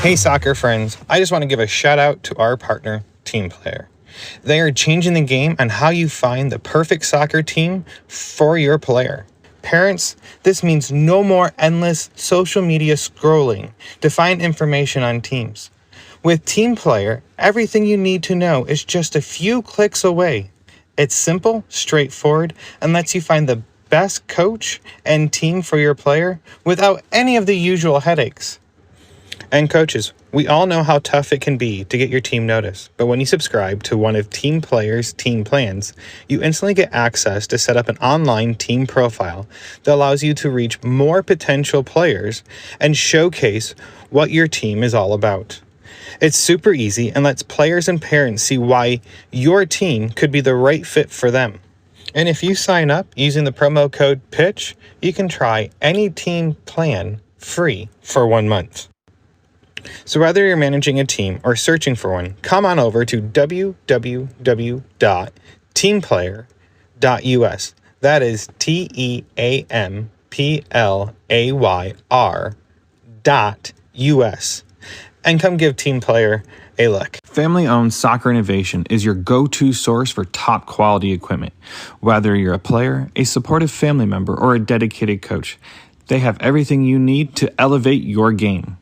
Hey soccer friends, I just want to give a shout out to our partner, Team Player. They are changing the game on how you find the perfect soccer team for your player. Parents, this means no more endless social media scrolling to find information on teams. With Team Player, everything you need to know is just a few clicks away. It's simple, straightforward, and lets you find the best coach and team for your player without any of the usual headaches. And coaches, we all know how tough it can be to get your team noticed, but when you subscribe to one of Team Player's team plans, you instantly get access to set up an online team profile that allows you to reach more potential players and showcase what your team is all about. It's super easy and lets players and parents see why your team could be the right fit for them. And if you sign up using the promo code PITCH, you can try any team plan free for 1 month. So whether you're managing a team or searching for one, come on over to www.teamplayer.us. That is TEAMPLAYR.US. And come give Team Player a look. Family-owned Soccer Innovation is your go-to source for top quality equipment. Whether you're a player, a supportive family member, or a dedicated coach, they have everything you need to elevate your game.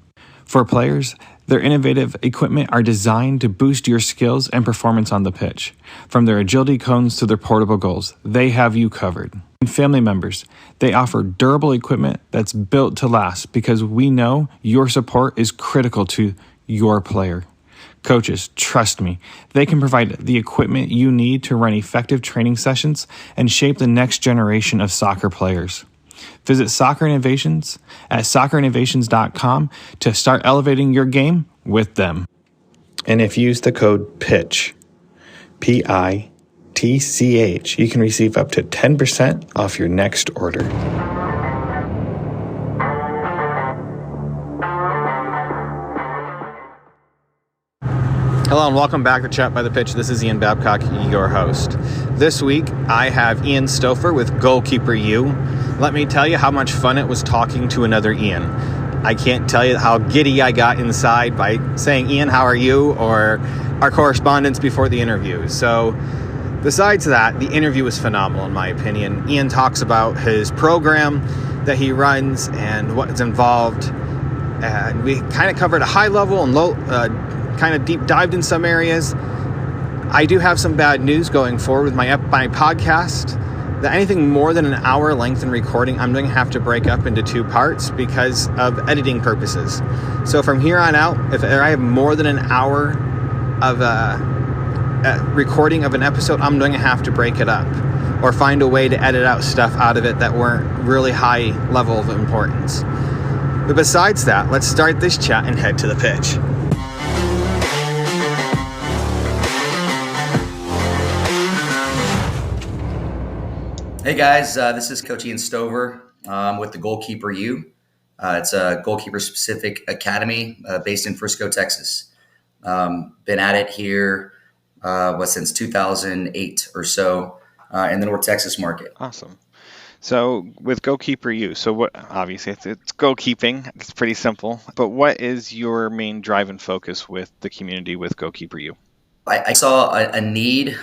For players, their innovative equipment are designed to boost your skills and performance on the pitch. From their agility cones to their portable goals, they have you covered. And family members, they offer durable equipment that's built to last because we know your support is critical to your player. Coaches, trust me, they can provide the equipment you need to run effective training sessions and shape the next generation of soccer players. Visit Soccer Innovations at soccerinnovations.com to start elevating your game with them. And if you use the code PITCH, PITCH, you can receive up to 10% off your next order. Hello and welcome back to Chat by the Pitch. This is Ian Babcock, your host. This week, I have Ian Stouffer with Goalkeeper U. Let me tell you how much fun it was talking to another Ian. I can't tell you how giddy I got inside by saying, Ian, how are you? Or our correspondence before the interview. So besides that, the interview was phenomenal in my opinion. Ian talks about his program that he runs and what's involved. And we kind of covered a high level and low, kind of deep dived in some areas. I do have some bad news going forward with my podcast. That anything more than an hour length in recording, I'm going to have to break up into 2 parts because of editing purposes. So from here on out, if I have more than an hour of recording of an episode, I'm going to have to break it up or find a way to edit out stuff out of it that weren't really high level of importance. But besides that, let's start this chat and head to the pitch. Hey guys, this is Coach Ian Stover with the Goalkeeper U. It's a goalkeeper-specific academy based in Frisco, Texas. Been at it here since 2008 or so in the North Texas market. Awesome. So with Goalkeeper U, so what? Obviously it's goalkeeping. It's pretty simple. But what is your main drive and focus with the community with Goalkeeper U? I saw a need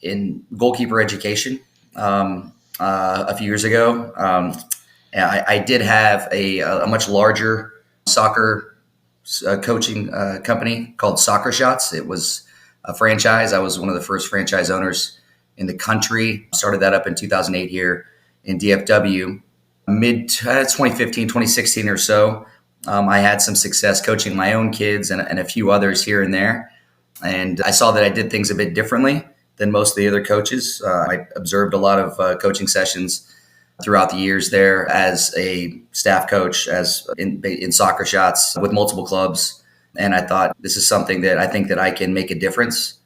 in goalkeeper education a few years ago. I did have a much larger soccer coaching company called Soccer Shots. It was a franchise. I was one of the first franchise owners in the country. Started that up in 2008 here in DFW. Mid 2015, 2016 or so, I had some success coaching my own kids and a few others here and there. And I saw that I did things a bit differently than most of the other coaches. I observed a lot of coaching sessions throughout the years there as a staff coach, as in Soccer Shots with multiple clubs. And I thought this is something that I think that I can make a difference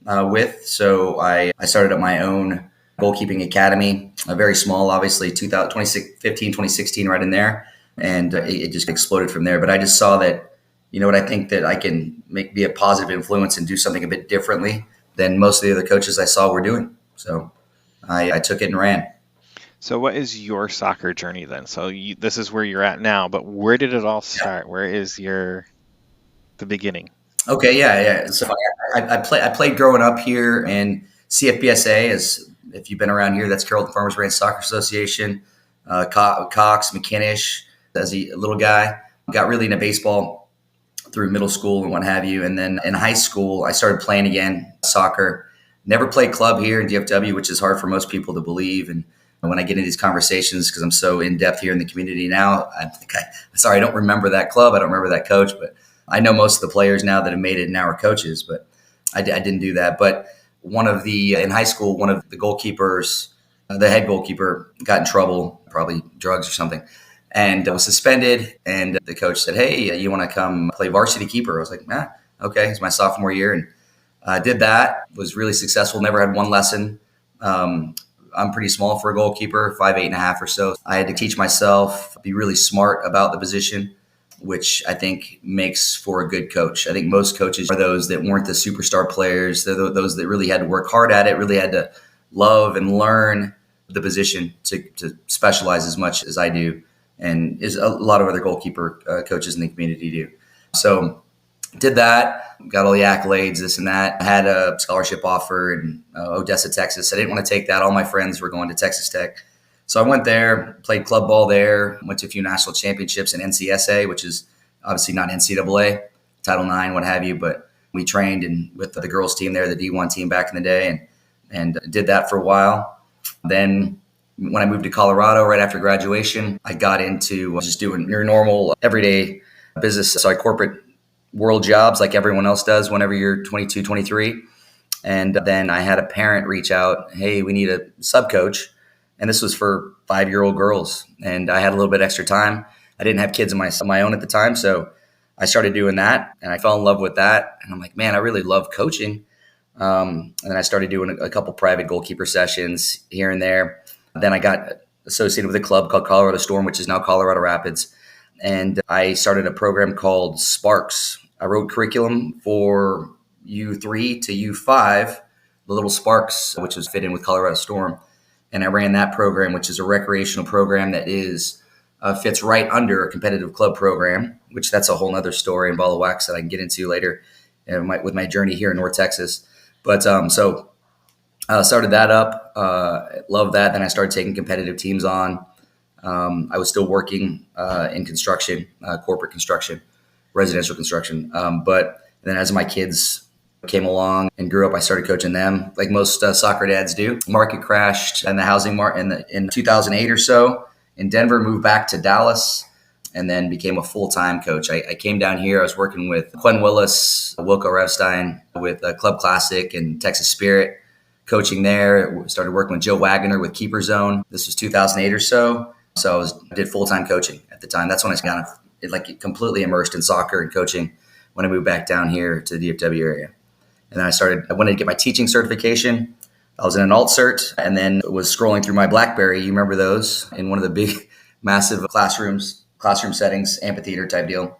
with. So I started up my own goalkeeping academy, very small, obviously, 2015, 2016, right in there. And it just exploded from there. But I just saw that, you know what, I think that I can be a positive influence and do something a bit differently than most of the other coaches I saw were doing. So I took it and ran. So what is your soccer journey then? So this is where you're at now, but where did it all start? Where is the beginning? Okay, yeah. So I played growing up here in CFBSA. As if you've been around here, that's Carrollton Farmers Branch Soccer Association. Cox, McKinnish, as a little guy, got really into baseball through middle school and what have you. And then in high school, I started playing again soccer. Never played club here in DFW, which is hard for most people to believe. And when I get into these conversations, because I'm so in depth here in the community now, I don't remember that club. I don't remember that coach, but I know most of the players now that have made it and now are coaches. But I didn't do that. But in high school, one of the goalkeepers, the head goalkeeper, got in trouble, probably drugs or something, and was suspended. And the coach said, "Hey, you want to come play varsity keeper?" I was like, okay. It's my sophomore year, and did that. Was really successful. Never had one lesson. I'm pretty small for a goalkeeper, 5'8.5" or so. I had to teach myself, be really smart about the position, which I think makes for a good coach. I think most coaches are those that weren't the superstar players. They're those that really had to work hard at it, really had to love and learn the position to specialize as much as I do, and as a lot of other goalkeeper coaches in the community do. So did that, got all the accolades, this and that. I had a scholarship offer in Odessa, Texas. I didn't want to take that. All my friends were going to Texas Tech. So I went there, played club ball there, went to a few national championships in NCSA, which is obviously not NCAA, Title IX, what have you. But we trained with the girls team there, the D1 team back in the day, and did that for a while. Then when I moved to Colorado right after graduation, I got into just doing your normal everyday business. So I corporate world jobs like everyone else does whenever you're 22, 23. And then I had a parent reach out, "Hey, we need a sub coach." And this was for 5-year-old girls. And I had a little bit extra time. I didn't have kids of my own at the time. So I started doing that, and I fell in love with that. And I'm like, man, I really love coaching. And then I started doing a couple private goalkeeper sessions here and there. Then I got associated with a club called Colorado Storm, which is now Colorado Rapids. And I started a program called Sparks. I wrote curriculum for U3 to U5, the little Sparks, which was fit in with Colorado Storm. And I ran that program, which is a recreational program that fits right under a competitive club program, which that's a whole nother story and ball of wax that I can get into later with my journey here in North Texas. But so started that up, loved that. Then I started taking competitive teams on. I was still working in construction, corporate construction, residential construction. But then as my kids came along and grew up, I started coaching them like most soccer dads do. Market crashed in the housing market in 2008 or so in Denver, moved back to Dallas, and then became a full-time coach. I came down here. I was working with Quinn Willis, Wilco Revstein with Club Classic and Texas Spirit, coaching there. Started working with Joe Wagner with Keeper Zone. This was 2008 or so. So I did full-time coaching at the time. That's when I got completely immersed in soccer and coaching when I moved back down here to the DFW area. And then I wanted to get my teaching certification. I was in an alt cert, and then was scrolling through my BlackBerry. You remember those, in one of the big, massive classroom settings, amphitheater type deal.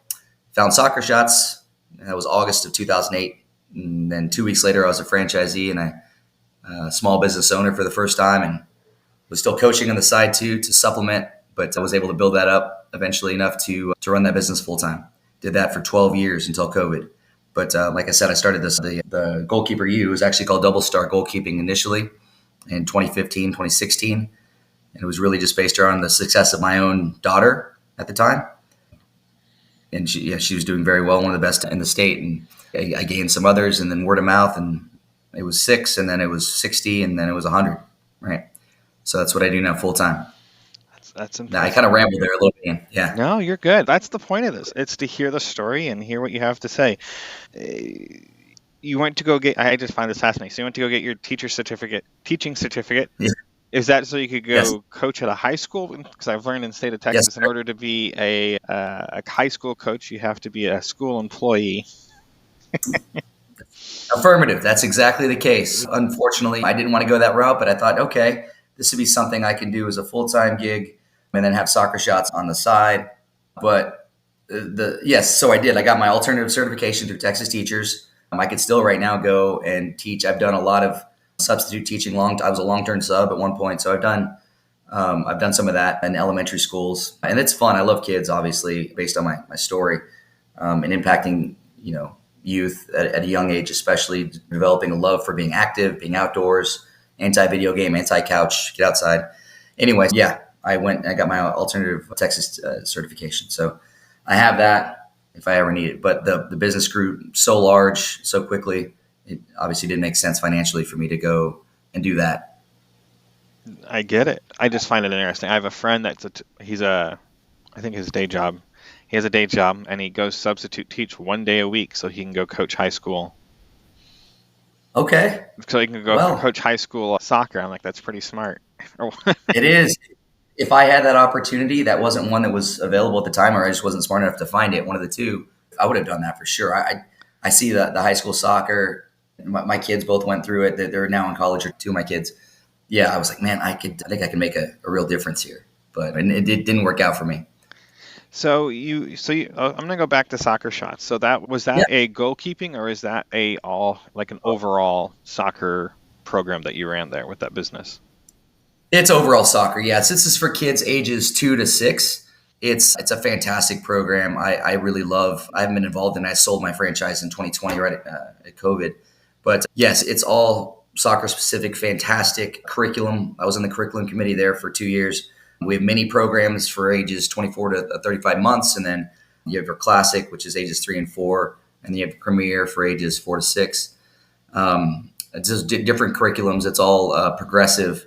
Found Soccer Shots. That was August of 2008. And then 2 weeks later, I was a franchisee and a small business owner for the first time, and was still coaching on the side too to supplement. But I was able to build that up eventually enough to run that business full time. Did that for 12 years until COVID. But like I said, I started the Goalkeeper U. It was actually called Double Star Goalkeeping initially in 2015, 2016. And it was really just based around the success of my own daughter at the time. And she was doing very well, one of the best in the state. And I gained some others, and then word of mouth, and it was 6, and then it was 60, and then it was 100, right? So that's what I do now full time. That's impressive. Now, I kind of rambled there a little bit. Yeah. No, you're good. That's the point of this. It's to hear the story and hear what you have to say. You went to go get, I just find this fascinating. So you went to go get your teaching certificate. Yeah. Is that so you could go Yes. coach at a high school? Because I've learned in the state of Texas, Yes, in order to be a high school coach, you have to be a school employee. Affirmative. That's exactly the case. Unfortunately, I didn't want to go that route, but I thought, okay, this would be something I can do as a full-time gig and then have Soccer Shots on the side. But yes, so I did. I got my alternative certification through Texas Teachers. I could still right now go and teach. I've done a lot of substitute teaching. I was a long-term sub at one point, so I've done I've done some of that in elementary schools, and it's fun. I love kids, obviously, based on my story, and impacting, youth at a young age, especially developing a love for being active, being outdoors, anti-video game, anti-couch, get outside. Anyways, yeah, I went and I got my alternative Texas certification. So I have that if I ever need it. But the business grew so large so quickly, it obviously didn't make sense financially for me to go and do that. I get it. I just find it interesting. I have a friend I think his day job, he has a day job and he goes substitute teach one day a week so he can go coach high school. Okay. So he can go Well, coach high school soccer. I'm like, that's pretty smart. it is. If I had that opportunity, that wasn't one that was available at the time, or I just wasn't smart enough to find it, one of the two, I would have done that for sure. I see the high school soccer. My kids both went through it. They're now in college, or two of my kids. Yeah, I was like, man, I think I can make a real difference here. But it didn't work out for me. I'm gonna go back to soccer shots. So was Yeah. that a goalkeeping, or is that an overall soccer program that you ran there with that business? It's overall soccer. Yeah, this is for kids ages 2 to 6. It's a fantastic program. I really love. I haven't been involved in it. I sold my franchise in 2020, right at COVID. But yes, it's all soccer specific. Fantastic curriculum. I was in the curriculum committee there for 2 years. We have many programs for ages 24 to 35 months, and then you have your classic, which is ages 3 and 4, and then you have premier for ages 4 to 6. It's just different curriculums. It's all progressive.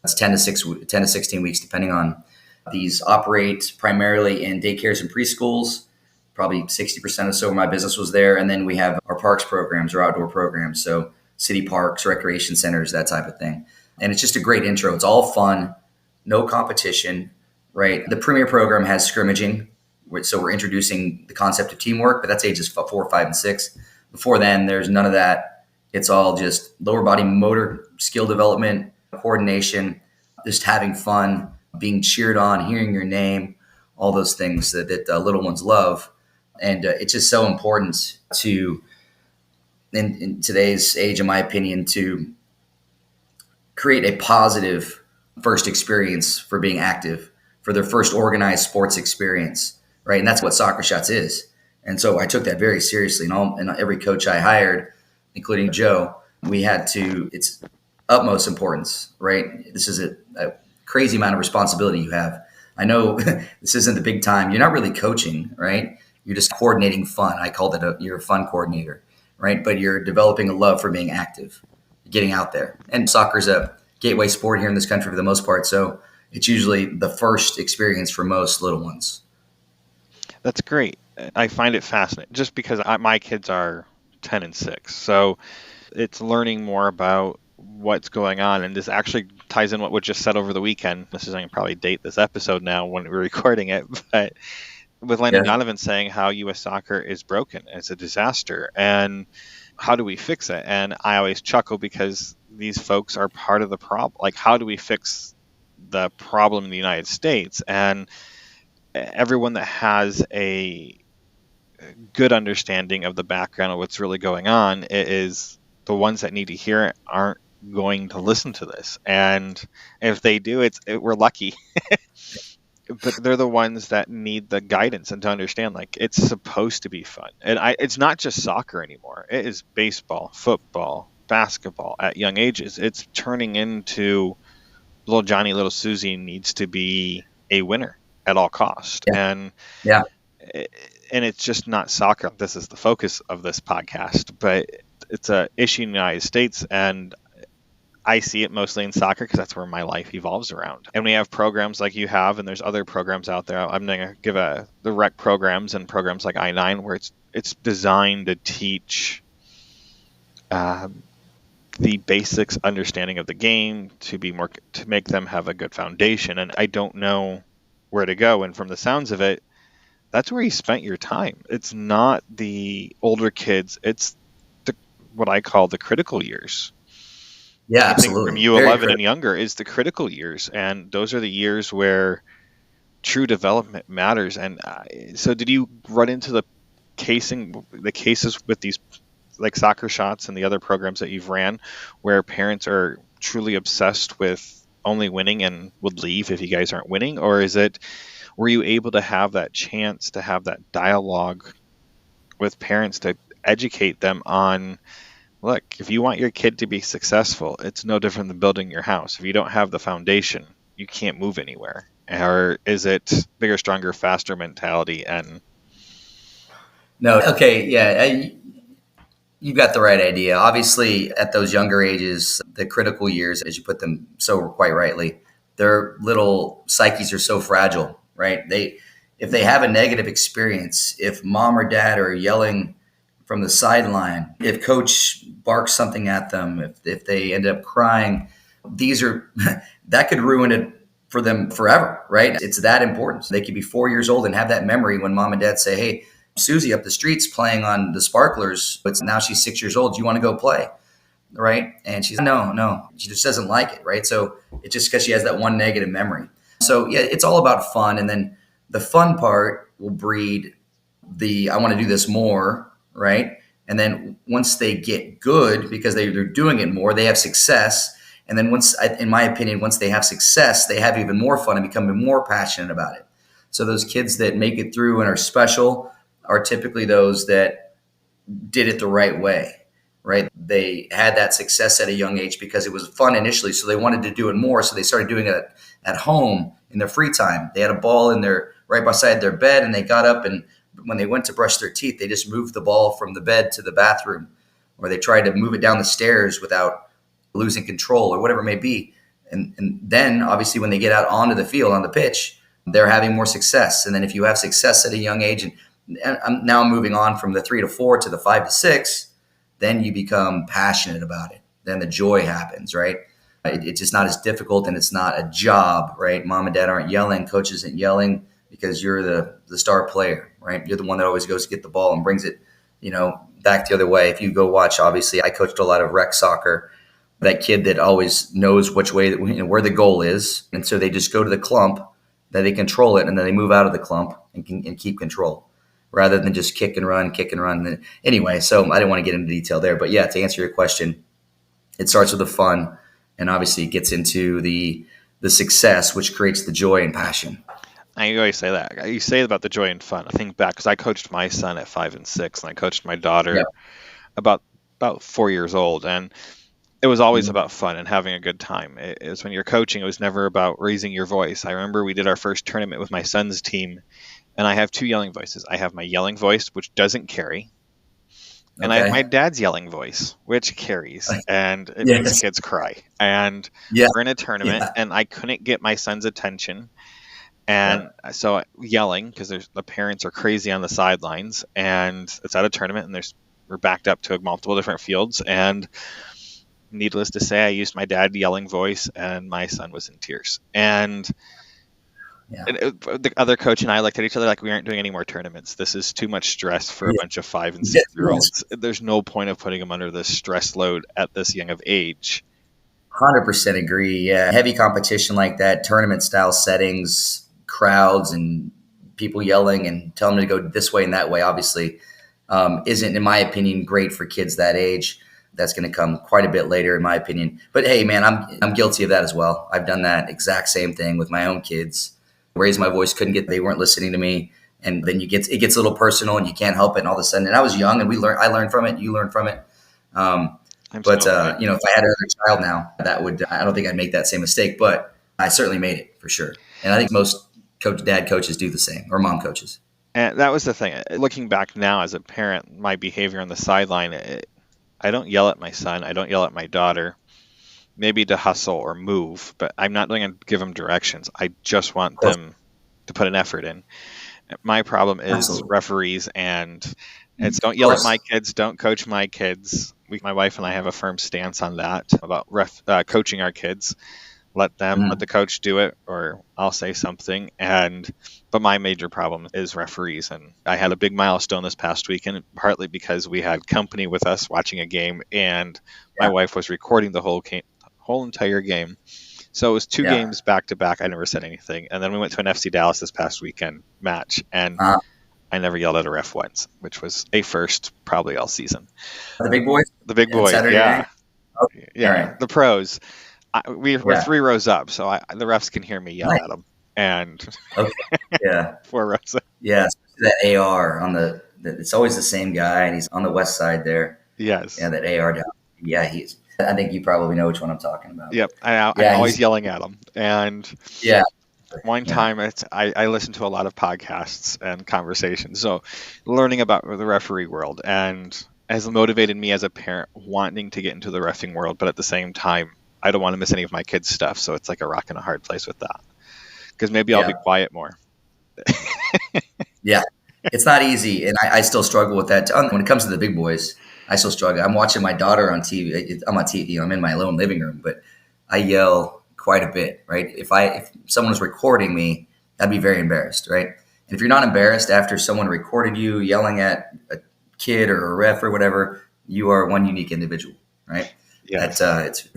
It's 10 to 16 weeks, depending on. These operate primarily in daycares and preschools. Probably 60% or so of my business was there. And then we have our parks programs or outdoor programs. So city parks, recreation centers, that type of thing. And it's just a great intro. It's all fun, no competition, right? The premier program has scrimmaging. So we're introducing the concept of teamwork, but that's ages 4, 5, and 6. Before then, there's none of that. It's all just lower body motor skill development, coordination, just having fun, being cheered on, hearing your name, all those things that little ones love. And it's just so important in today's age, in my opinion, to create a positive first experience for being active, for their first organized sports experience, right? And that's what Soccer Shots is. And so I took that very seriously. And every coach I hired, including Joe, it's utmost importance, right? This is a crazy amount of responsibility you have. I know this isn't the big time. You're not really coaching, right? You're just coordinating fun. I called it you're a fun coordinator, right? But you're developing a love for being active, getting out there. And soccer is a gateway sport here in this country for the most part. So it's usually the first experience for most little ones. That's great. I find it fascinating just because my kids are 10 and 6. So it's learning more about what's going on. And this actually ties in what was just said over the weekend. This is, I can probably date this episode now when we're recording it, but with Landon Donovan saying how U.S. soccer is broken. It's a disaster. And how do we fix it? And I always chuckle because these folks are part of the problem. Like, how do we fix the problem in the United States? And everyone that has a good understanding of the background of what's really going on is the ones that need to hear it aren't going to listen to this. And if they do, we're lucky. But they're the ones that need the guidance and to understand, like, it's supposed to be fun. And it's not just soccer anymore. It is baseball, football, basketball at young ages. It's turning into little Johnny, little Susie needs to be a winner at all cost. And it's just not soccer. This is the focus of this podcast, but it's a issue in the United States, and I see it mostly in soccer because that's where my life evolves around. And we have programs like you have, and there's other programs out there. I'm going to give the rec programs and programs like I-9 where it's designed to teach the basics understanding of the game to make them have a good foundation. And I don't know where to go. And from the sounds of it, that's where you spent your time. It's not the older kids. It's what I call the critical years. Yeah, I absolutely. think from U11 and younger is the critical years. And those are the years where true development matters. And so did you run into the cases with these like Soccer Shots and the other programs that you've ran where parents are truly obsessed with only winning and would leave if you guys aren't winning? Or were you able to have that chance to have that dialogue with parents to educate them on, look, if you want your kid to be successful, it's no different than building your house. If you don't have the foundation, you can't move anywhere. Or is it bigger, stronger, faster mentality? And No, okay, yeah, you've got the right idea. Obviously, at those younger ages, the critical years, as you put them so quite rightly, their little psyches are so fragile, right? If they have a negative experience, if mom or dad are yelling from the sideline, if coach barks something at them, if they end up crying, these are that could ruin it for them forever, right? It's that important. They could be 4 years old and have that memory when mom and dad say, hey, Susie up the street's playing on the sparklers, but now she's 6 years old. Do you want to go play? Right? And she's no. She just doesn't like it, right? So it's just because she has that one negative memory. So yeah, it's all about fun. And then the fun part will breed I want to do this more, right? And then once they get good, because they're doing it more, they have success. And then in my opinion, once they have success, they have even more fun and become even more passionate about it. So those kids that make it through and are special are typically those that did it the right way, right? They had that success at a young age because it was fun initially, so they wanted to do it more. So they started doing it at home in their free time. They had a ball right beside their bed, and they got up, and when they went to brush their teeth, they just moved the ball from the bed to the bathroom, or they tried to move it down the stairs without losing control or whatever it may be. And then obviously when they get out onto the field, on the pitch, they're having more success. And then if you have success at a young age, and I'm now moving on from the 3 to 4 to the 5 to 6, then you become passionate about it. Then the joy happens, right? It's just not as difficult, and it's not a job, right? Mom and dad aren't yelling. Coach isn't yelling because you're the star player, right? You're the one that always goes to get the ball and brings it, back the other way. If you go watch, obviously, I coached a lot of rec soccer. That kid that always knows which way, where the goal is. And so they just go to the clump, that they control it, and then they move out of the clump and keep control, rather than just kick and run. Anyway, so I didn't want to get into detail there. But yeah, to answer your question, it starts with the fun, and obviously it gets into the success, which creates the joy and passion. I always say that. You say about the joy and fun. I think back, because I coached my son at 5 and 6, and I coached my daughter about 4 years old. And it was always about fun and having a good time. It was when you're coaching, it was never about raising your voice. I remember we did our first tournament with my son's team, and I have two yelling voices. I have my yelling voice, which doesn't carry, and I have my dad's yelling voice, which carries, and it makes kids cry. And we're in a tournament, and I couldn't get my son's attention. And so yelling, because the parents are crazy on the sidelines, and it's at a tournament, and we're backed up to multiple different fields, and needless to say, I used my dad yelling voice, and my son was in tears. And the other coach and I looked at each other like, we aren't doing any more tournaments. This is too much stress for a bunch of 5 and 6 year olds. There's no point of putting them under this stress load at this young of age. 100% agree. Yeah, heavy competition like that, tournament style settings, crowds, and people yelling and telling them to go this way and that way, obviously, isn't, in my opinion, great for kids that age. That's going to come quite a bit later, in my opinion. But hey, man, I'm guilty of that as well. I've done that exact same thing with my own kids. Raised my voice, they weren't listening to me, and then it gets a little personal, and you can't help it. And all of a sudden, and I was young, and I learned from it. You learned from it. If I had another child now, I don't think I'd make that same mistake, but I certainly made it for sure. And I think most dad coaches do the same, or mom coaches. And that was the thing. Looking back now as a parent, my behavior on the sideline, I don't yell at my son. I don't yell at my daughter, maybe to hustle or move, but I'm not going to give them directions. I just want them to put an effort in. My problem is referees, and it's don't yell at my kids, don't coach my kids. My wife and I have a firm stance on that about coaching our kids. Let the coach do it, or I'll say something. But my major problem is referees. And I had a big milestone this past weekend, partly because we had company with us watching a game, and my wife was recording the whole entire game. So it was 2 games back to back. I never said anything. And then we went to an FC Dallas this past weekend match, and I never yelled at a ref once, which was a first probably all season. The big boys? The big boys, Saturday night? Okay. Yeah, right. The pros. we're Yeah. 3 rows up, so the refs can hear me yell Nice. at them. And Okay. Yeah. 4 rows up. Yeah. Especially that AR it's always the same guy, and he's on the west side there. Yeah, Yes. that AR down. Yeah, I think you probably know which one I'm talking about. Yep. But I'm yeah, always yelling at them. And yeah, one yeah, time, I listen to a lot of podcasts and conversations, so learning about the referee world and has motivated me as a parent wanting to get into the reffing world, but at the same time, I don't want to miss any of my kids' stuff, so it's like a rock and a hard place with that. Because maybe I'll be yeah, quiet more. yeah. It's not easy, and I still struggle with that. When it comes to the big boys, I still struggle. I'm watching my daughter on TV. I'm on TV. I'm in my own living room, but I yell quite a bit. Right? If someone was recording me, I'd be very embarrassed. Right? And if you're not embarrassed after someone recorded you yelling at a kid or a ref or whatever, you are one unique individual. Right? That Yes.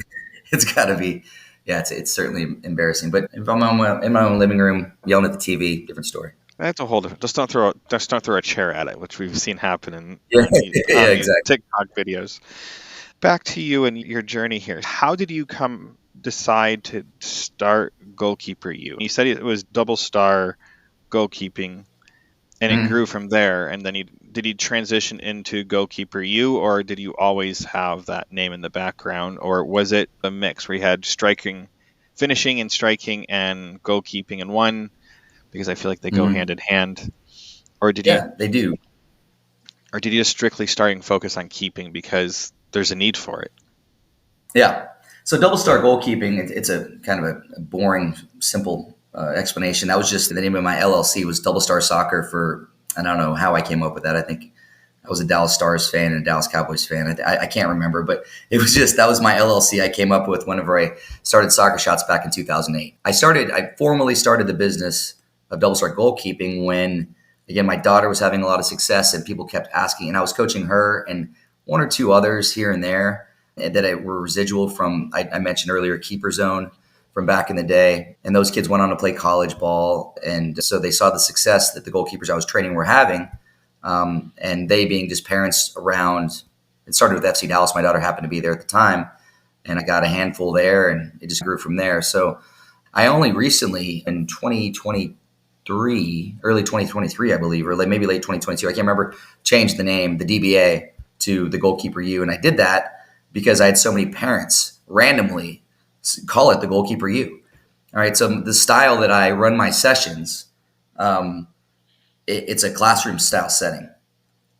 it's got to be. Yeah, it's certainly embarrassing. But if I'm in my own living room yelling at the TV, different story. That's a whole different. Just don't throw a chair at it, which we've seen happen Yeah, yeah, on these exactly. TikTok videos. Back to you and your journey here. How did you decide to start Goalkeeper U? You said it was double star goalkeeping, and it Mhm. grew from there. And then did you transition into Goalkeeper U, or did you always have that name in the background, or was it a mix where you had finishing and striking and goalkeeping in one? Because I feel like they go Mhm. hand in hand. Or did you Yeah, they do. or did you just strictly start and focus on keeping because there's a need for it? Yeah. So double star goalkeeping, it's a kind of a boring, simple explanation. That was just the name of my LLC was Double Star Soccer for, I don't know how I came up with that. I think I was a Dallas Stars fan and a Dallas Cowboys fan. I can't remember, but it was just, that was my LLC I came up with whenever I started Soccer Shots back in 2008. I formally started the business of double star goalkeeping when, again, my daughter was having a lot of success and people kept asking, and I was coaching her and one or two others here and there that were residual from, I mentioned earlier, Keeper Zone from back in the day. And those kids went on to play college ball. And so they saw the success that the goalkeepers I was training were having. And they being just parents around, it started with FC Dallas. My daughter happened to be there at the time. And I got a handful there and it just grew from there. So I only recently in 2023, early 2023, I believe, or maybe late 2022, I can't remember, changed the name, the DBA, to the Goalkeeper U. And I did that because I had so many parents randomly call it the Goalkeeper U. All right. So the style that I run my sessions, it's a classroom style setting,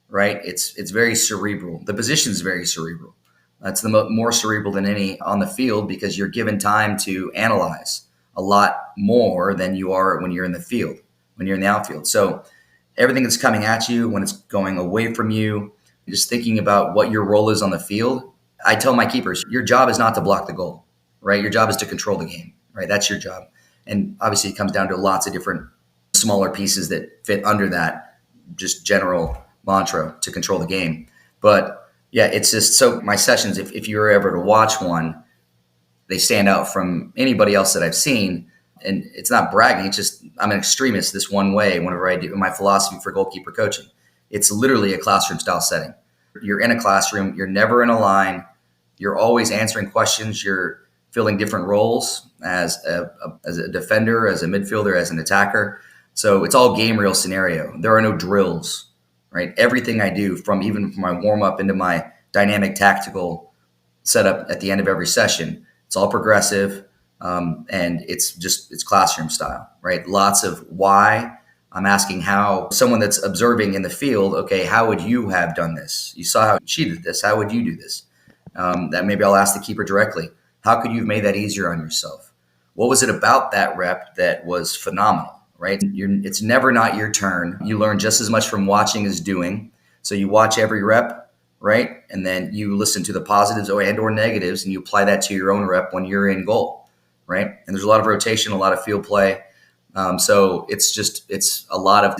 right? It's very cerebral. The position is very cerebral. That's the more cerebral than any on the field because you're given time to analyze a lot more than you are when you're in the field, when you're in the outfield. So everything that's coming at you, when it's going away from you, just thinking about what your role is on the field. I tell my keepers, your job is not to block the goal, right? Your job is to control the game, right? That's your job. And obviously it comes down to lots of different smaller pieces that fit under that just general mantra to control the game. But yeah, it's just so my sessions, if you were ever to watch one, they stand out from anybody else that I've seen. And it's not bragging. It's just I'm an extremist this one way whenever I do my philosophy for goalkeeper coaching. It's literally a classroom style setting. You're in a classroom. You're never in a line. You're always answering questions. You're filling different roles as a defender, as a midfielder, as an attacker. So it's all game real scenario. There are no drills, right? Everything I do even from my warm up into my dynamic tactical setup at the end of every session, it's all progressive. And it's classroom style, right? Lots of why. I'm asking how someone that's observing in the field, okay, how would you have done this? You saw how she did this. How would you do this? That maybe I'll ask the keeper directly. How could you have made that easier on yourself? What was it about that rep that was phenomenal, right? It's never not your turn. You learn just as much from watching as doing. So you watch every rep, right? And then you listen to the positives or negatives and you apply that to your own rep when you're in goal, right? And there's a lot of rotation, a lot of field play. So it's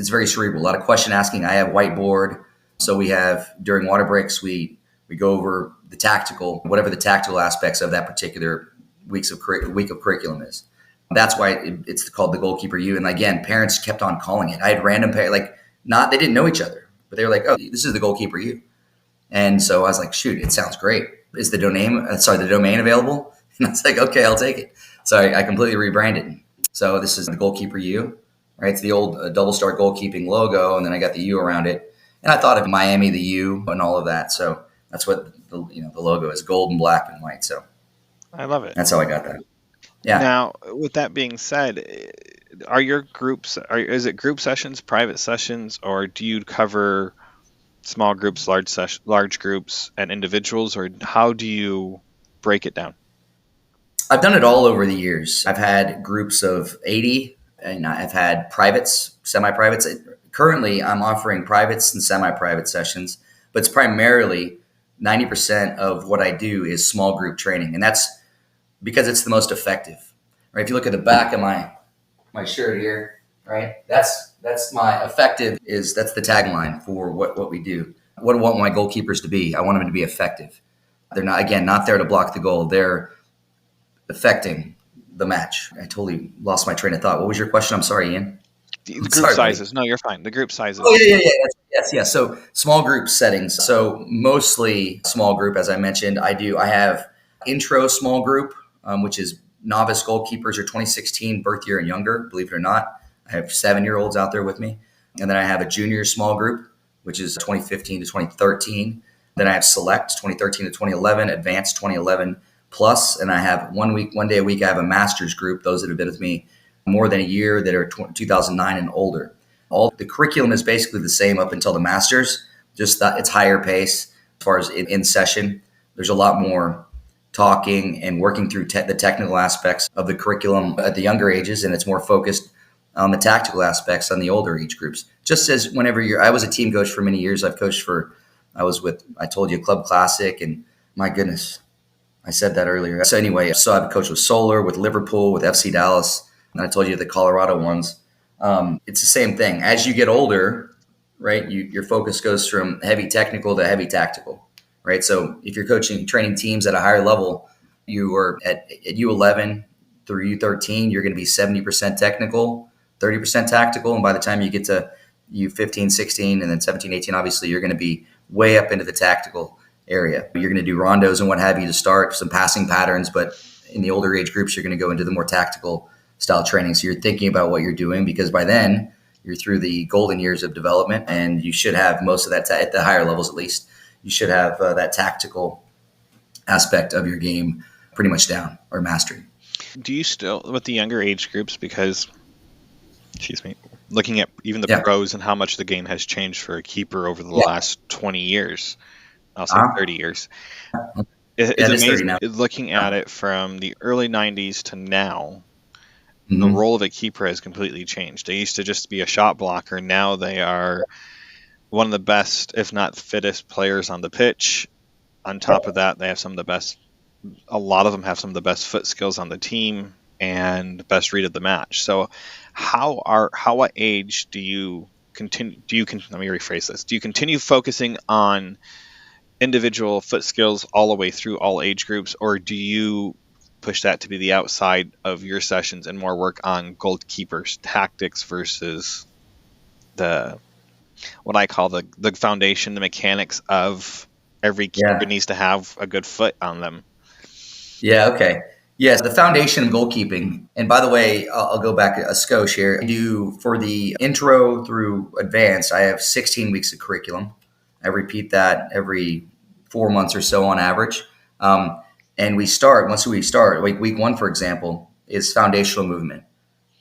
very cerebral, a lot of question asking. I have whiteboard. So we have during water breaks, we go over the tactical, whatever the tactical aspects of that particular week of curriculum is. That's why it's called the Goalkeeper U. And again, parents kept on calling it. I had random parents, they didn't know each other, but they were like, oh, this is the Goalkeeper U. And so I was like, shoot, it sounds great. Is the domain available? And I was like, okay, I'll take it. So I completely rebranded. So this is the Goalkeeper U, right? It's the old double star goalkeeping logo, and then I got the U around it. And I thought of Miami, the U, and all of that. So that's what the logo is: gold and black and white. So I love it. that's how I got that. Yeah. Now, with that being said, are your groups, is it group sessions, private sessions, or do you cover small groups, large groups, and individuals, or how do you break it down? I've done it all over the years. I've had groups of 80, and I've had privates, semi-privates. Currently, I'm offering privates and semi-private sessions, but it's primarily 90% of what I do is small group training, and that's because it's the most effective. Right? If you look at the back of my shirt here, right? That's my effective that's the tagline for what we do. What do I want my goalkeepers to be? I want them to be effective. They're not there to block the goal. They're affecting the match. I totally lost my train of thought. What was your question? I'm sorry, Ian. The group sizes. Buddy. No, you're fine. The group sizes. Oh, yeah. Yes. So small group settings. So mostly small group, as I mentioned. I have intro small group, which is novice goalkeepers or 2016 birth year and younger, believe it or not. I have 7-year-olds out there with me. And then I have a junior small group, which is 2015 to 2013. Then I have select 2013 to 2011, advanced 2011 plus. And I have 1 day a week, I have a master's group, those that have been with me more than a year that are 2009 and older. All the curriculum is basically the same up until the masters, just that it's higher pace as far as in session. There's a lot more talking and working through the technical aspects of the curriculum at the younger ages, and it's more focused on the tactical aspects on the older age groups. Just as I was a team coach for many years. I told you, Club Classic, and my goodness, I said that earlier. So anyway, I've coached with Solar, with Liverpool, with FC Dallas, and I told you the Colorado ones. It's the same thing. As you get older, right, your focus goes from heavy technical to heavy tactical, right? So if you're training teams at a higher level, you are at U11 through U13, you're going to be 70% technical, 30% tactical. And by the time you get to U15, 16, and then 17, 18, obviously you're going to be way up into the tactical area. You're going to do rondos and what have you to start, some passing patterns, but in the older age groups, you're going to go into the more tactical style training. So you're thinking about what you're doing, because by then you're through the golden years of development, and you should have most of that at the higher levels, at least you should have that tactical aspect of your game pretty much down or mastered. Do you still, with the younger age groups, because, looking at even the pros and how much the game has changed for a keeper over the last 20 years, I'll say 30 years. It's amazing looking at it from the early 90s to now. Mm-hmm. The role of a keeper has completely changed. They used to just be a shot blocker. Now they are one of the best, if not fittest, players on the pitch. On top of that, they have a lot of them have some of the best foot skills on the team and best read of the match. So what age do you continue, let me rephrase this. Do you continue focusing on individual foot skills all the way through all age groups, or do you push that to be the outside of your sessions and more work on goalkeepers tactics versus what I call the foundation, the mechanics of every keeper needs to have a good foot on them? Yeah. Okay. Yes. The foundation of goalkeeping. And by the way, I'll go back a skosh here. I do, for the intro through advanced, I have 16 weeks of curriculum. I repeat that every 4 months or so on average. And once we start, like week 1, for example, is foundational movement,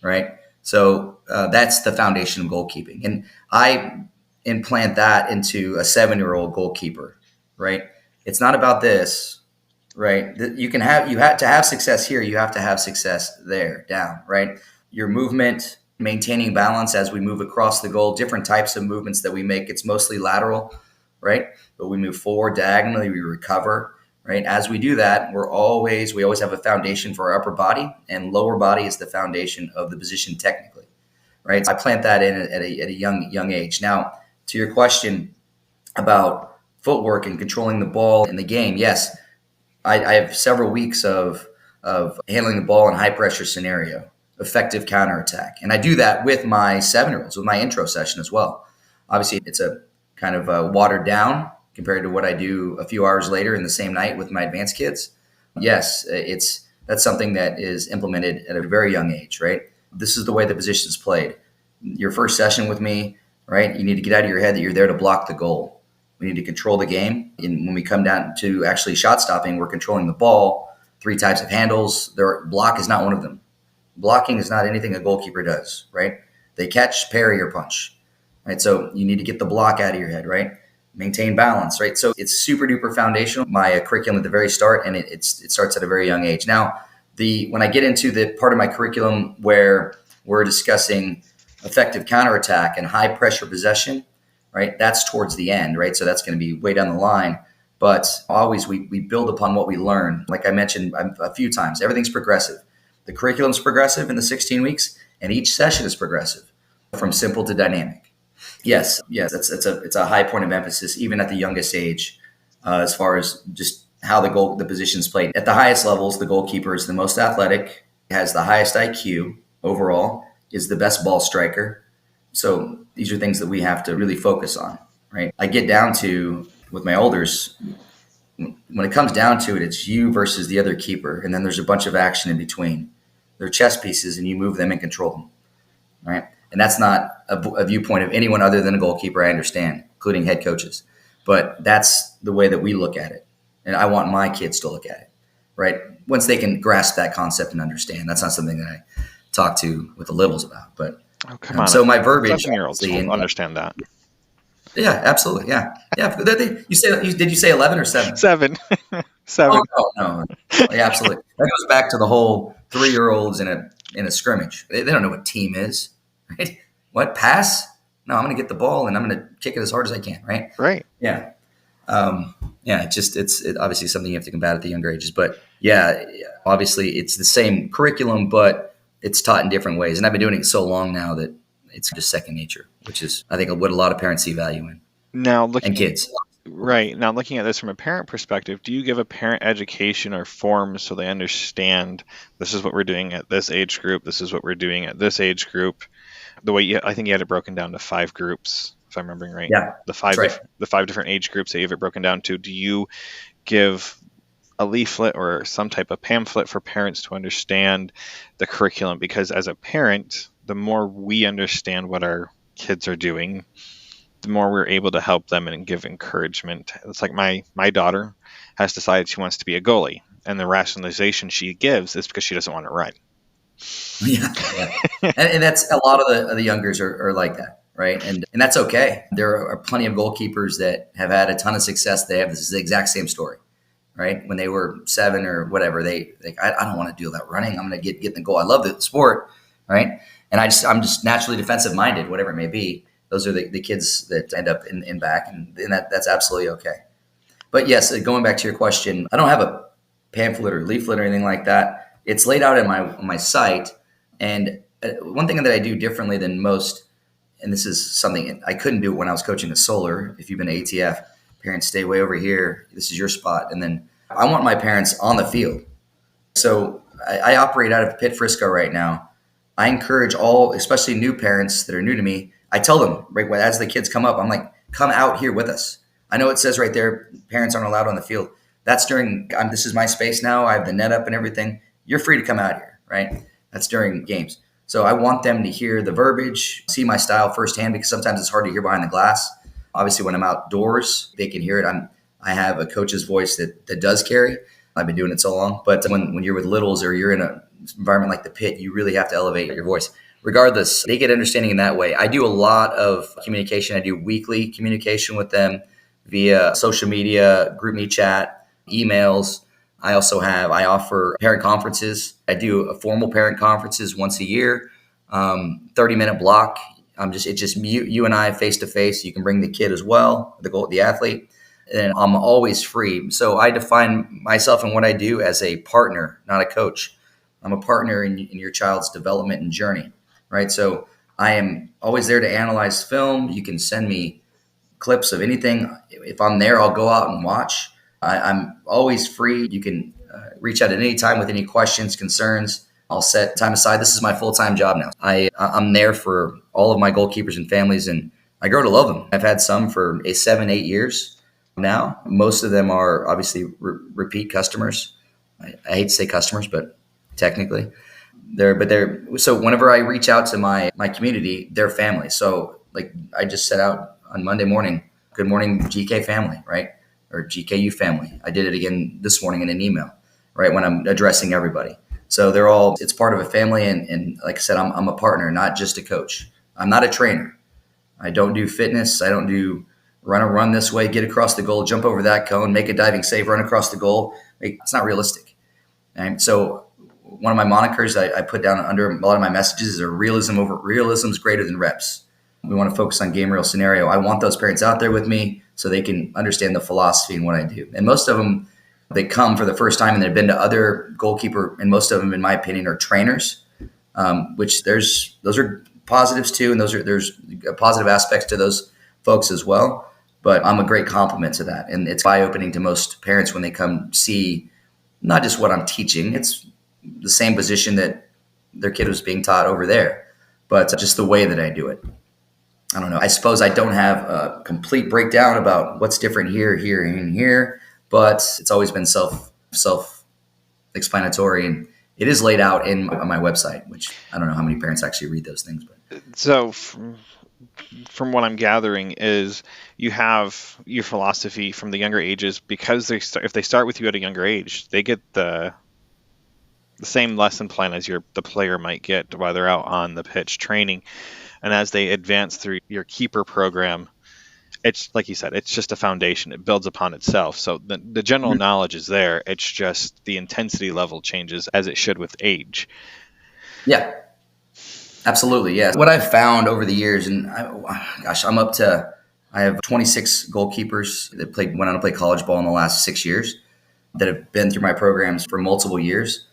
right? So that's the foundation of goalkeeping. And I implant that into a 7-year-old goalkeeper, right? It's not about this, right? To have success here, you have to have success there, down, right? Your movement, maintaining balance as we move across the goal, different types of movements that we make. It's mostly lateral, right? But we move forward diagonally, we recover, right? As we do that, we always have a foundation for our upper body, and lower body is the foundation of the position technically, right? So I plant that in at a young age. Now, to your question about footwork and controlling the ball in the game, yes, I have several weeks of handling the ball in high pressure scenario, effective counterattack. And I do that with my 7-year-olds, with my intro session as well. Obviously, it's a kind of watered down compared to what I do a few hours later in the same night with my advanced kids. Yes, that's something that is implemented at a very young age, right? This is the way the position is played. Your first session with me, right? You need to get out of your head that you're there to block the goal. We need to control the game. And when we come down to actually shot stopping, we're controlling the ball. 3 types of handles. Block is not one of them. Blocking is not anything a goalkeeper does, right? They catch, parry, or punch, right? So you need to get the block out of your head, right? Maintain balance, right? So it's super duper foundational. My curriculum at the very start, and it starts at a very young age. Now, when I get into the part of my curriculum where we're discussing effective counterattack and high pressure possession, right? That's towards the end, right? So that's going to be way down the line. But always we build upon what we learn. Like I mentioned a few times, everything's progressive. The curriculum's progressive in the 16 weeks, and each session is progressive from simple to dynamic. Yes, it's a high point of emphasis, even at the youngest age, as far as just how the position's played. At the highest levels, the goalkeeper is the most athletic, has the highest IQ overall, is the best ball striker. So these are things that we have to really focus on, right? I get down to, with my olders, when it comes down to it, it's you versus the other keeper, and then there's a bunch of action in between. They're chess pieces, and you move them and control them, right? And that's not a viewpoint of anyone other than a goalkeeper, I understand, including head coaches. But that's the way that we look at it. And I want my kids to look at it, right? Once they can grasp that concept and understand. That's not something that I talk to with the littles about. But Oh, come on. so my verbiage. 7-year-olds will understand that. Yeah, absolutely. Yeah. Yeah. Did you say 11 or 7? 7. 7. Oh, no. Yeah, absolutely. That goes back to the whole 3-year-olds in a scrimmage. They don't know what team is, right? What, pass? No, I'm going to get the ball and I'm going to kick it as hard as I can, right? Right. Yeah. Yeah, it's obviously something you have to combat at the younger ages. But yeah, obviously it's the same curriculum, but it's taught in different ways. And I've been doing it so long now that it's just second nature, which is, I think, what a lot of parents see value in. Now, and kids. Right. Now, looking at this from a parent perspective, do you give a parent education or forms so they understand this is what we're doing at this age group, this is what we're doing at this age group? The way I think you had it broken down to 5 groups, if I'm remembering right. Yeah, the 5 different age groups that you have it broken down to. Do you give a leaflet or some type of pamphlet for parents to understand the curriculum? Because as a parent, the more we understand what our kids are doing, the more we're able to help them and give encouragement. It's like my daughter has decided she wants to be a goalie, and the rationalization she gives is because she doesn't want to run. Yeah. and that's a lot of the youngers are like that, right? And that's okay. There are plenty of goalkeepers that have had a ton of success. They have the exact same story, right? When they were 7 or whatever, I don't want to do that running. I'm going to get in the goal. I love the sport, right? And I'm just naturally defensive minded, whatever it may be. Those are the kids that end up in back, and that's absolutely okay. But yes, going back to your question, I don't have a pamphlet or leaflet or anything like that. It's laid out on my site. And one thing that I do differently than most, and this is something I couldn't do when I was coaching the Solar. If you've been to ATF, parents stay way over here. This is your spot. And then I want my parents on the field. So I operate out of Pitt Frisco right now. I encourage all, especially new parents that are new to me, I tell them, right, as the kids come up, I'm like, come out here with us. I know it says right there, parents aren't allowed on the field. That's this is my space now. I have the net up and everything. You're free to come out here, right? That's during games. So I want them to hear the verbiage, see my style firsthand, because sometimes it's hard to hear behind the glass. Obviously, when I'm outdoors, they can hear it. I have a coach's voice that does carry. I've been doing it so long. But when you're with littles or you're in an environment like the Pit, you really have to elevate your voice. Regardless, they get understanding in that way. I do a lot of communication. I do weekly communication with them via social media, group me chat, emails. I offer parent conferences. I do a formal parent conferences once a year, 30-minute block. It's just you and I face to face. You can bring the kid as well, the athlete, and I'm always free. So I define myself and what I do as a partner, not a coach. I'm a partner in your child's development and journey, right? So I am always there to analyze film. You can send me clips of anything. If I'm there, I'll go out and watch. I'm always free. You can reach out at any time with any questions, concerns. I'll set time aside. This is my full-time job now. I'm there for all of my goalkeepers and families, and I grow to love them. I've had some for 7-8 years now. Most of them are obviously repeat customers. I hate to say customers, but technically they're so whenever I reach out to my community, they're family. So like I just set out on Monday morning, good morning GK family, right? Or GKU family. I did it again this morning in an email, right? When I'm addressing everybody. So it's part of a family. And like I said, I'm a partner, not just a coach. I'm not a trainer. I don't do fitness. I don't do run this way, get across the goal, jump over that cone, make a diving save, run across the goal. It's not realistic. And so one of my monikers I put down under a lot of my messages is realism is greater than reps. We want to focus on game real scenario. I want those parents out there with me so they can understand the philosophy and what I do. And most of them, they come for the first time and they've been to other goalkeeper, and most of them, in my opinion, are trainers, which those are positives too. And there's positive aspects to those folks as well. But I'm a great compliment to that. And it's eye-opening to most parents when they come see not just what I'm teaching, it's the same position that their kid was being taught over there, but just the way that I do it. I don't know. I suppose I don't have a complete breakdown about what's different here, and here, but it's always been self-explanatory, and it is laid out on my website, which I don't know how many parents actually read those things. But So from what I'm gathering is you have your philosophy from the younger ages, because if they start with you at a younger age, they get the same lesson plan as the player might get while they're out on the pitch training. And as they advance through your keeper program, it's like you said, it's just a foundation. It builds upon itself. So the general knowledge is there. It's just the intensity level changes as it should with age. Yeah, absolutely. Yeah. What I've found over the years, and I have 26 goalkeepers that went on to play college ball in the last 6 years that have been through my programs for multiple years,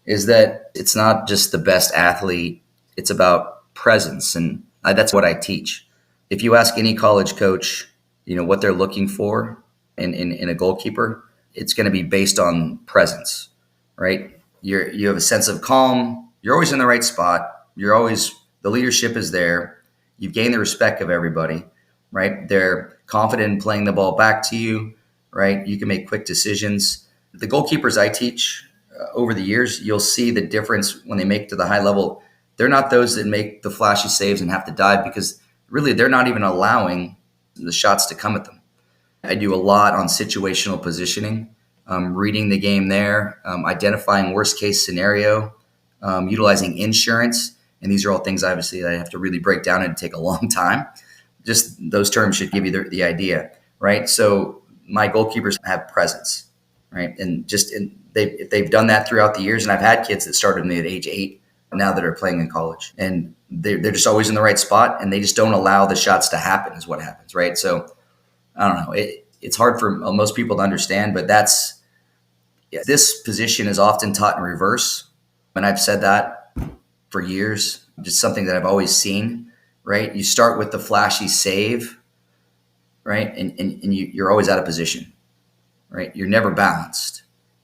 is that it's not just the best athlete. It's about presence. And that's what I teach. If you ask any college coach, what they're looking for in a goalkeeper, it's going to be based on presence, right? You have a sense of calm. You're always in the right spot. The leadership is there. You've gained the respect of everybody, right? They're confident in playing the ball back to you, right? You can make quick decisions. The goalkeepers I teach over the years, you'll see the difference when they make to the high level. They're not those that make the flashy saves and have to dive, because really they're not even allowing the shots to come at them. I do a lot on situational positioning, reading the game there, identifying worst case scenario, utilizing insurance. And these are all things, obviously, that I have to really break down and take a long time. Just those terms should give you the idea, right? So my goalkeepers have presence, right? And if they've done that throughout the years, and I've had kids that started me at age 8 now that are playing in college, and they're just always in the right spot, and they just don't allow the shots to happen is what happens, right? So I don't know. It's hard for most people to understand, but this position is often taught in reverse. And I've said that for years, just something that I've always seen, right? You start with the flashy save, right? And you're always out of position, right? You're never balanced,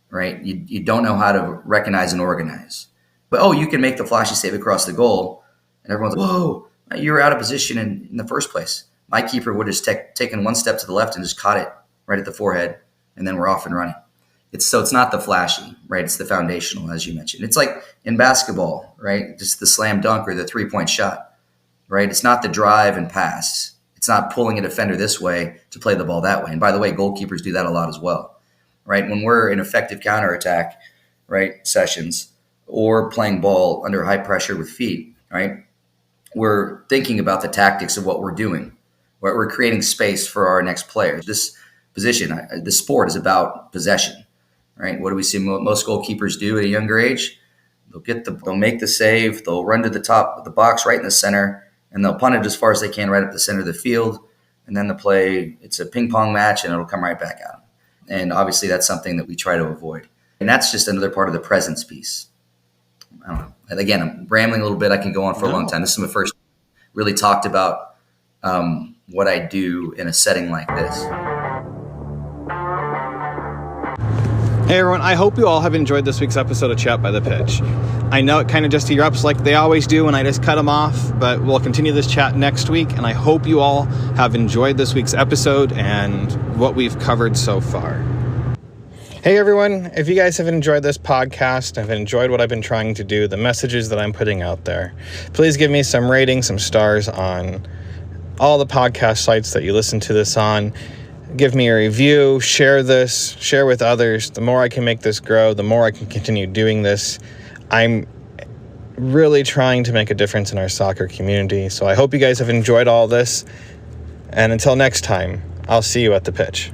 right? You don't know how to recognize and organize. But, you can make the flashy save across the goal, and everyone's like, whoa, you were out of position in the first place. My keeper would have taken one step to the left and just caught it right at the forehead, and then we're off and running. It's not the flashy, right? It's the foundational, as you mentioned. It's like in basketball, right? Just the slam dunk or the three-point shot, right? It's not the drive and pass. It's not pulling a defender this way to play the ball that way. And by the way, goalkeepers do that a lot as well, right? When we're in effective counterattack, right, sessions, or playing ball under high pressure with feet, right, we're thinking about the tactics of what we're doing. We're creating space for our next player. This position, this sport is about possession, right? What do we see most goalkeepers do at a younger age? They'll make the save, they'll run to the top of the box right in the center, and they'll punt it as far as they can right up the center of the field, and then it's a ping pong match, and it'll come right back out. And obviously that's something that we try to avoid. And that's just another part of the presence piece. I don't know. And again, I'm rambling a little bit. I can go on for a long time. This is my first really talked about what I do in a setting like this. Hey everyone, I hope you all have enjoyed this week's episode of Chat by the Pitch. I know it kind of just erupts like they always do when I just cut them off, but we'll continue this chat next week, and I hope you all have enjoyed this week's episode and what we've covered so far. Hey everyone, if you guys have enjoyed this podcast, have enjoyed what I've been trying to do, the messages that I'm putting out there, please give me some ratings, some stars on all the podcast sites that you listen to this on. Give me a review, share this, share with others. The more I can make this grow, the more I can continue doing this. I'm really trying to make a difference in our soccer community. So I hope you guys have enjoyed all this. And until next time, I'll see you at the pitch.